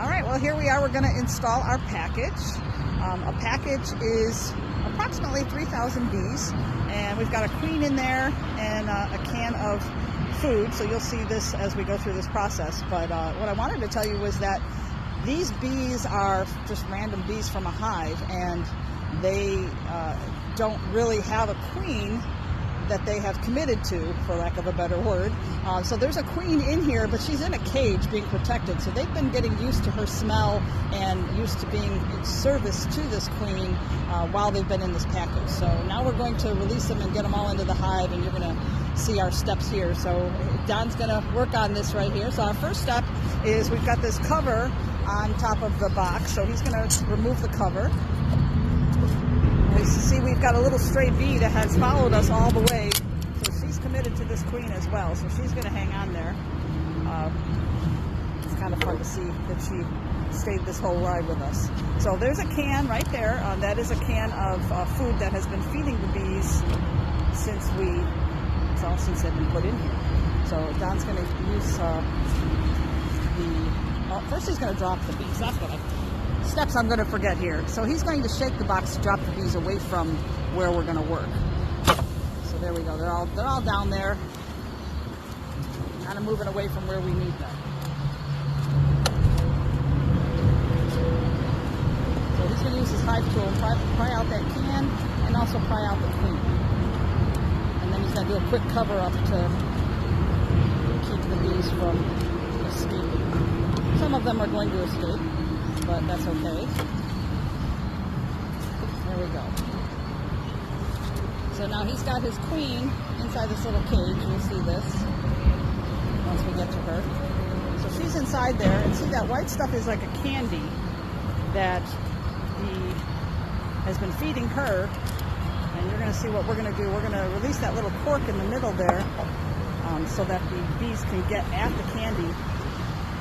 right, well, here we are. We're going to install our package. A package is approximately 3,000 bees, and we've got a queen in there and a can of food, so you'll see this as we go through this process. But what I wanted to tell you was that these bees are just random bees from a hive, and they don't really have a queen that they have committed to, for lack of a better word. So there's a queen in here, but she's in a cage being protected. So they've been getting used to her smell and used to being in service to this queen while they've been in this package. So now we're going to release them and get them all into the hive, and you're going to see our steps here. So Don's going to work on this right here. So our first step is we've got this cover on top of the box. So he's going to remove the cover. You see, we've got a little stray bee that has followed us all the way, so she's committed to this queen as well, so she's going to hang on there. It's kind of fun to see that she stayed this whole ride with us. So there's a can right there. That is a can of food that has been feeding the bees since they've been put in here. So Don's going to use first he's going to drop the bees. That's what steps I'm going to forget here. So he's going to shake the box to drop the bees away from where we're going to work. So there we go. They're all down there, kind of moving away from where we need them. So he's going to use his hive tool and pry out that can and also pry out the queen. And then he's going to do a quick cover up to keep the bees from escaping. Some of them are going to escape, but that's okay. There we go. So now he's got his queen inside this little cage. You'll see this once we get to her. So she's inside there, and see that white stuff is like a candy that he has been feeding her. And you're going to see what we're going to do. We're going to release that little cork in the middle there so that the bees can get at the candy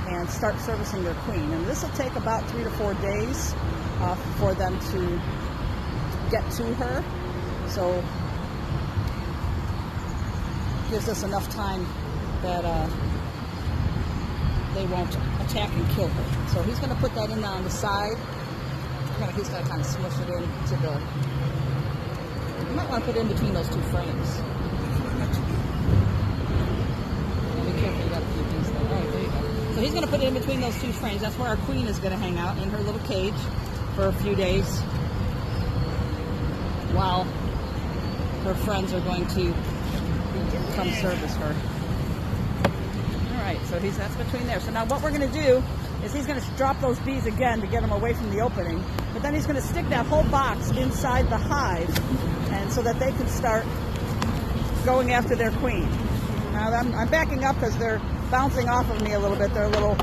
and start servicing their queen. And this will take about 3 to 4 days for them to get to her. So gives us enough time that they won't attack and kill her. So he's going to put that in on the side. He's going to kind of smush it into the... You might want to put it in between those two frames. Be careful, you got a few bees there. Oh, there you go. So he's going to put it in between those two frames. That's where our queen is going to hang out in her little cage for a few days while her friends are going to come service her. All right, so that's between there. So now what we're going to do is he's going to drop those bees again to get them away from the opening, but then he's going to stick that whole box inside the hive, and so that they can start going after their queen. Now I'm backing up because they're bouncing off of me a little bit. They're a little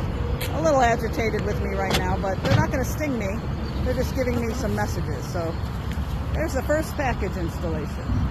agitated with me right now, but they're not going to sting me. They're just giving me some messages. So there's the first package installation.